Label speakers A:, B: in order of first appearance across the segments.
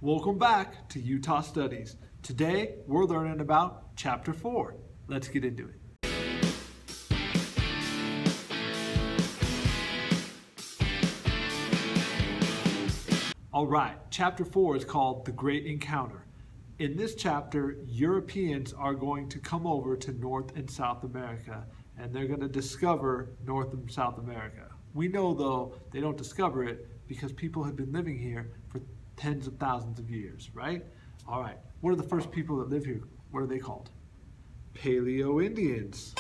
A: Welcome back to Utah Studies. Today, we're learning about Chapter 4. Let's get into it. All right, Chapter 4 is called The Great Encounter. In this chapter, Europeans are going to come over to North and South America, and they're going to discover North and South America. We know, though, they don't discover it because people have been living here for tens of thousands of years, right? All right, what are the first people that live here? What are they called? Paleo-Indians.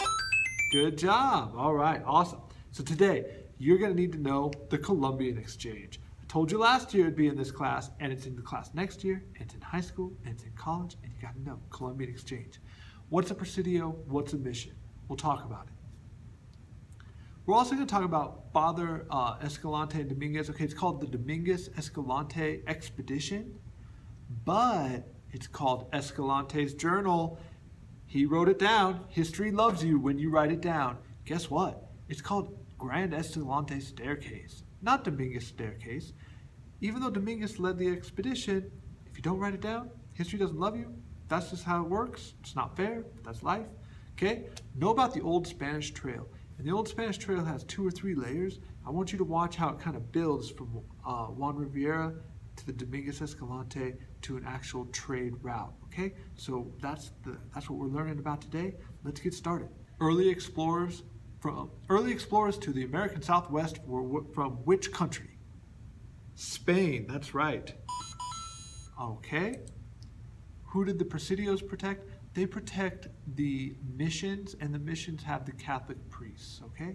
A: Good job. All right, awesome. So today, you're going to need to know the Columbian Exchange. I told you last year it'd be in this class, and it's in the class next year, and it's in high school, and it's in college, and you got to know Columbian Exchange. What's a Presidio? What's a mission? We'll talk about it. We're also going to talk about Father Escalante and Dominguez. Okay, it's called the Dominguez Escalante Expedition, but it's called Escalante's Journal. He wrote it down. History loves you when you write it down. Guess what? It's called Grand Escalante Staircase, not Dominguez Staircase. Even though Dominguez led the expedition, if you don't write it down, history doesn't love you. That's just how it works. It's not fair, but that's life. Okay? Know about the Old Spanish Trail. And the Old Spanish Trail has 2 or 3 layers. I want you to watch how it kind of builds from Juan Rivera to the Dominguez Escalante to an actual trade route. Okay, so that's what we're learning about today. Let's get started. Early explorers to the American Southwest were from which country? Spain. That's right. Okay. Who did the Presidios protect? They protect the missions, and the missions have the Catholic priests, okay?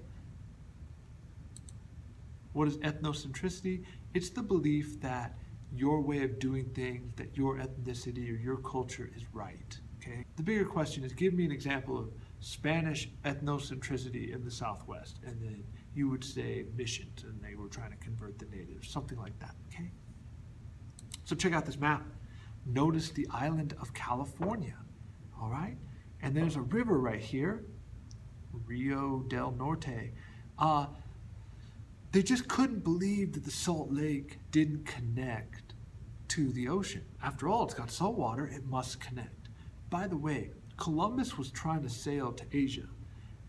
A: What is ethnocentricity? It's the belief that your way of doing things, that your ethnicity or your culture is right, okay? The bigger question is, give me an example of Spanish ethnocentricity in the Southwest, and then you would say missions, and they were trying to convert the natives, something like that, okay? So check out this map. Notice the island of California. All right, and there's a river right here, Rio del Norte. They just couldn't believe that the Salt Lake didn't connect to the ocean. After all, it's got salt water, it must connect. By the way, Columbus was trying to sail to Asia.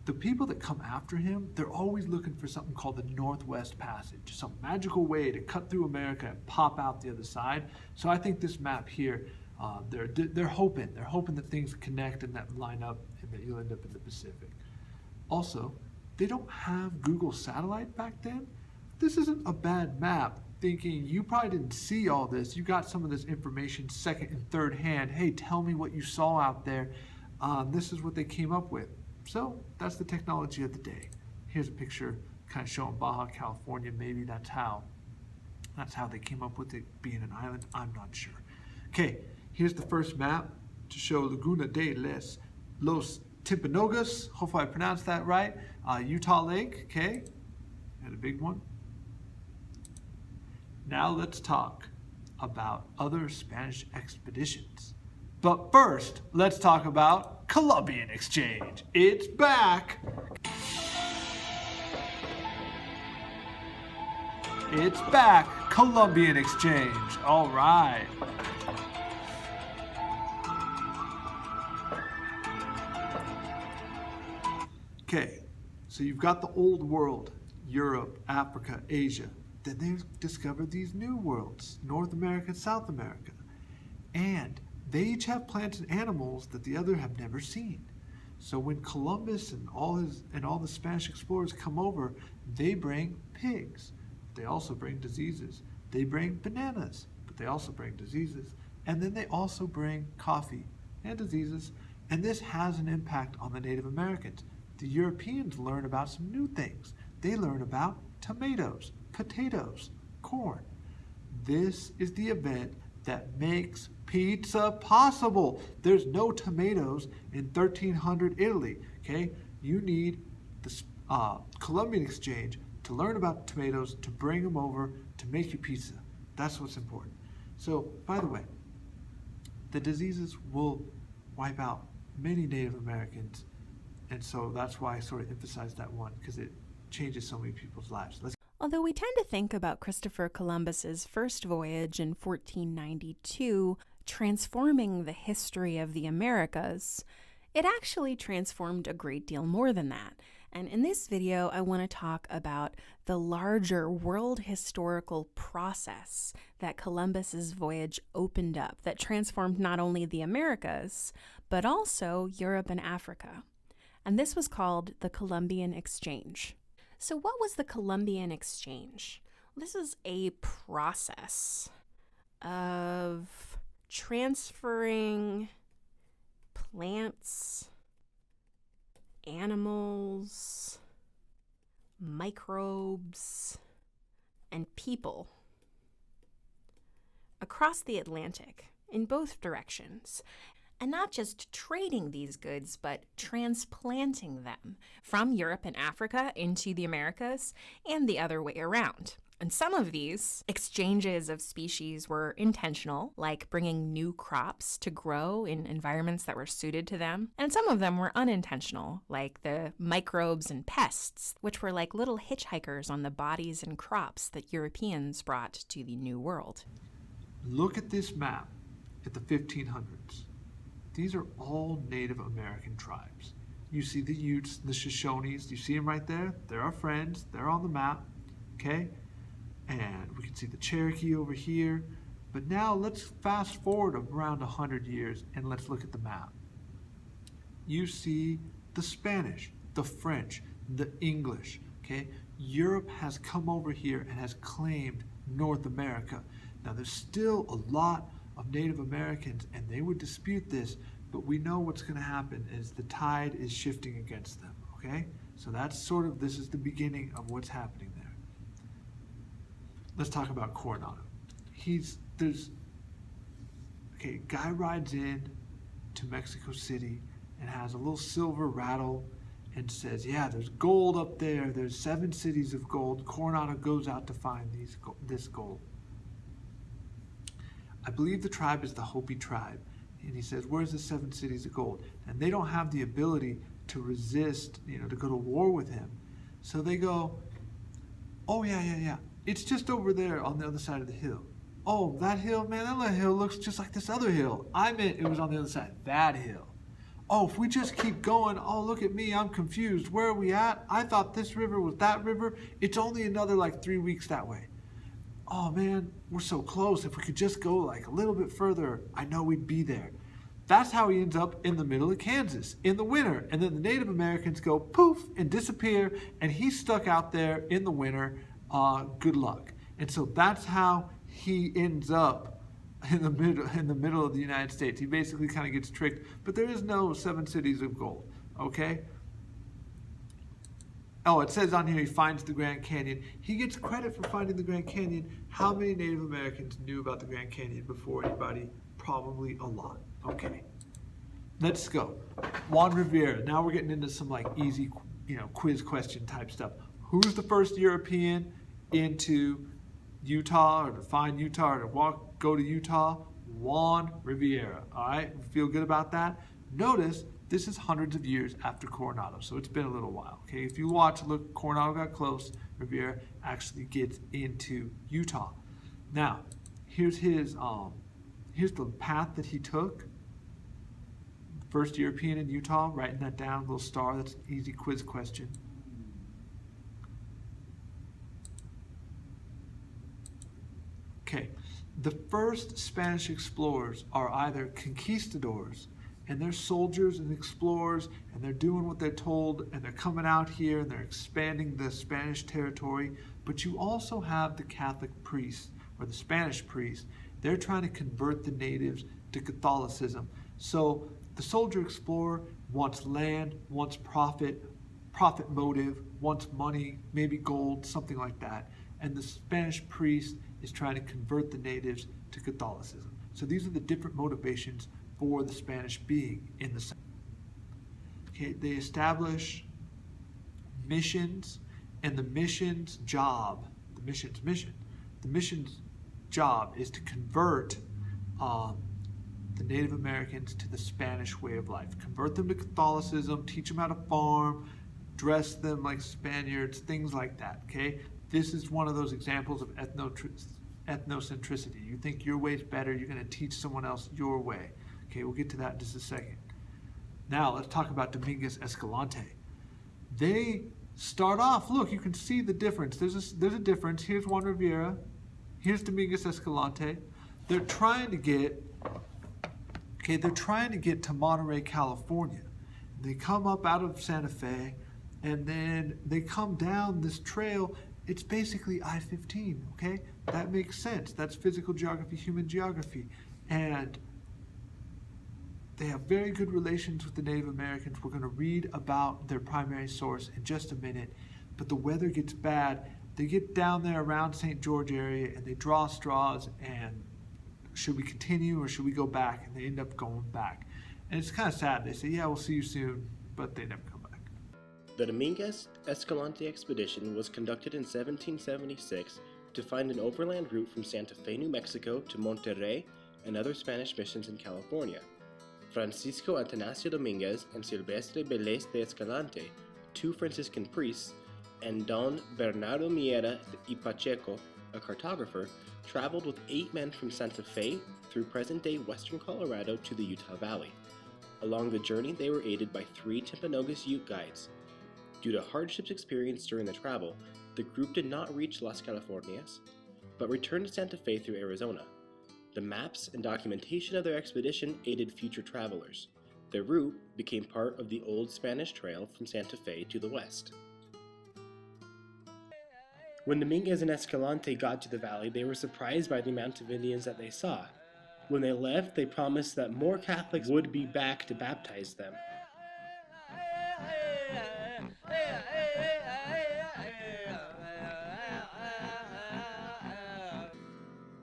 A: The people that come after him, they're always looking for something called the Northwest Passage, some magical way to cut through America and pop out the other side. So I think this map here, they're hoping that things connect and that line up and that you'll end up in the Pacific. Also, they don't have Google Satellite back then. This isn't a bad map, thinking you probably didn't see all this. You got some of this information second and third hand. Hey, tell me what you saw out there. This is what they came up with. So that's the technology of the day. Here's a picture kind of showing Baja California. Maybe that's how they came up with it being an island. I'm not sure. Okay. Here's the first map to show Laguna de los Timpanogos. Hopefully I pronounced that right. Utah Lake, okay? And a big one. Now let's talk about other Spanish expeditions. But first, let's talk about Columbian Exchange. It's back. It's back, Columbian Exchange. All right. Okay, so you've got the old world, Europe, Africa, Asia. Then they discovered these new worlds, North America and South America. And they each have plants and animals that the other have never seen. So when Columbus and all the Spanish explorers come over, they bring pigs. They also bring diseases. They bring bananas, but they also bring diseases. And then they also bring coffee and diseases. And this has an impact on the Native Americans. The Europeans learn about some new things. They learn about tomatoes, potatoes, corn. This is the event that makes pizza possible. There's no tomatoes in 1300 Italy, okay? You need the Columbian Exchange to learn about tomatoes, to bring them over, to make you pizza. That's what's important. So, by the way, the diseases will wipe out many Native Americans. And so that's why I sort of emphasize that one, because it changes so many people's lives.
B: Although we tend to think about Christopher Columbus's first voyage in 1492 transforming the history of the Americas, it actually transformed a great deal more than that. And in this video, I want to talk about the larger world historical process that Columbus's voyage opened up that transformed not only the Americas, but also Europe and Africa. And this was called the Columbian Exchange. So what was the Columbian Exchange? This is a process of transferring plants, animals, microbes, and people across the Atlantic in both directions. And not just trading these goods, but transplanting them from Europe and Africa into the Americas and the other way around. And some of these exchanges of species were intentional, like bringing new crops to grow in environments that were suited to them. And some of them were unintentional, like the microbes and pests, which were like little hitchhikers on the bodies and crops that Europeans brought to the New World.
A: Look at this map at the 1500s. These are all Native American tribes. You see the Utes, the Shoshones, you see them right there? They're our friends, they're on the map, okay? And we can see the Cherokee over here. But now let's fast forward around 100 years and let's look at the map. You see the Spanish, the French, the English, okay? Europe has come over here and has claimed North America. Now there's still a lot of Native Americans, and they would dispute this, but we know what's going to happen is the tide is shifting against them, okay? So that's this is the beginning of what's happening there. Let's talk about Coronado. Guy rides in to Mexico City and has a little silver rattle and says, yeah, there's gold up there, there's 7 cities of gold. Coronado goes out to find this gold. I believe the tribe is the Hopi tribe. And he says, where's the 7 cities of gold? And they don't have the ability to resist, to go to war with him. So they go, oh, yeah. It's just over there on the other side of the hill. Oh, that hill? Man, that little hill looks just like this other hill. I meant it was on the other side. That hill. Oh, if we just keep going, oh, look at me, I'm confused. Where are we at? I thought this river was that river. It's only another 3 weeks that way. Oh man, we're so close. If we could just go a little bit further, I know we'd be there. That's how he ends up in the middle of Kansas in the winter. And then the Native Americans go poof and disappear, and he's stuck out there in the winter. Good luck. And so that's how he ends up in the middle of the United States. He basically kind of gets tricked, but there is no 7 cities of gold. Okay? Oh, it says on here he finds the Grand Canyon. He gets credit for finding the Grand Canyon. How many Native Americans knew about the Grand Canyon before anybody? Probably a lot. Okay, let's go. Juan Rivera. Now we're getting into some easy, quiz question type stuff. Who's the first European into Utah, or to find Utah, or to go to Utah? Juan Rivera. All right, feel good about that? Notice this is hundreds of years after Coronado, so it's been a little while. Okay, if you look, Coronado got close. Rivera actually gets into Utah. Now, here's the path that he took. First European in Utah, writing that down, little star. That's an easy quiz question. Okay, the first Spanish explorers are either conquistadors, and they're soldiers and explorers, and they're doing what they're told, and they're coming out here and they're expanding the Spanish territory. But you also have the Catholic priests, or the Spanish priests. They're trying to convert the natives to Catholicism. So the soldier explorer wants land, wants profit motive, wants money, maybe gold, something like that. And the Spanish priest is trying to convert the natives to Catholicism. So these are the different motivations for the Spanish being in the South. Okay, they establish missions, and the mission's job is to convert the Native Americans to the Spanish way of life. Convert them to Catholicism, teach them how to farm, dress them like Spaniards, things like that, okay? this is one of those examples of ethnocentricity. You think your way's better, you're going to teach someone else your way. Okay, we'll get to that in just a second. Now, let's talk about Dominguez Escalante. They start off, look, you can see the difference. There's a difference. Here's Juan Rivera. Here's Dominguez Escalante. They're trying to get to Monterey, California. They come up out of Santa Fe, and then they come down this trail. It's basically I-15, okay? That makes sense. That's physical geography, human geography. And they have very good relations with the Native Americans. We're going to read about their primary source in just a minute. But the weather gets bad. They get down there around St. George area, and they draw straws, and should we continue or should we go back? And they end up going back. And it's kind of sad. They say, yeah, we'll see you soon, but they never come back.
C: The Dominguez Escalante expedition was conducted in 1776 to find an overland route from Santa Fe, New Mexico to Monterrey and other Spanish missions in California. Francisco Atanasio Dominguez and Silvestre Belez de Escalante, two Franciscan priests, and Don Bernardo Miera y Pacheco, a cartographer, traveled with 8 men from Santa Fe through present-day western Colorado to the Utah Valley. Along the journey, they were aided by 3 Timpanogos Ute guides. Due to hardships experienced during the travel, the group did not reach Las Californias, but returned to Santa Fe through Arizona. The maps and documentation of their expedition aided future travelers. Their route became part of the Old Spanish Trail from Santa Fe to the west. When Dominguez and Escalante got to the valley, they were surprised by the amount of Indians that they saw. When they left, they promised that more Catholics would be back to baptize them.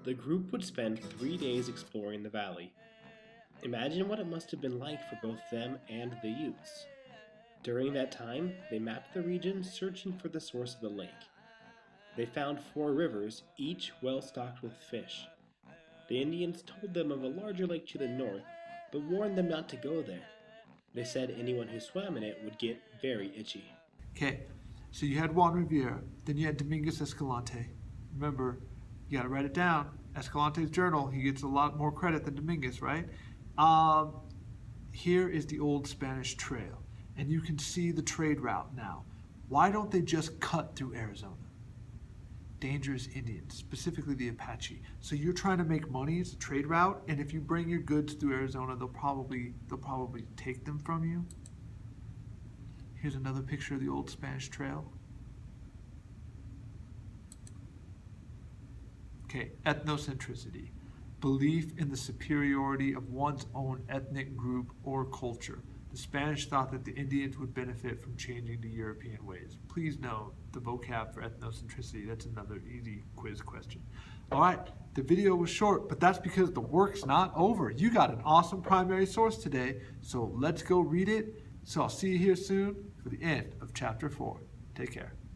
C: The group would spend 3 days exploring the valley. Imagine what it must have been like for both them and the Utes. During that time, they mapped the region, searching for the source of the lake. They found 4 rivers, each well stocked with fish. The Indians told them of a larger lake to the north, but warned them not to go there. They said anyone who swam in it would get very itchy.
A: Okay, so you had Juan Rivera, then you had Dominguez Escalante. Remember, you got to write it down. Escalante's journal, he gets a lot more credit than Dominguez, right? Here is the Old Spanish Trail, and you can see the trade route now. Why don't they just cut through Arizona? Dangerous Indians, specifically the Apache. So you're trying to make money, it's a trade route, and if you bring your goods through Arizona, they'll probably take them from you. Here's another picture of the Old Spanish Trail. Okay, ethnocentricity. Belief in the superiority of one's own ethnic group or culture. The Spanish thought that the Indians would benefit from changing to European ways. Please note the vocab for ethnocentricity. That's another easy quiz question. All right, the video was short, but that's because the work's not over. You got an awesome primary source today, so let's go read it. So I'll see you here soon for the end of Chapter 4. Take care.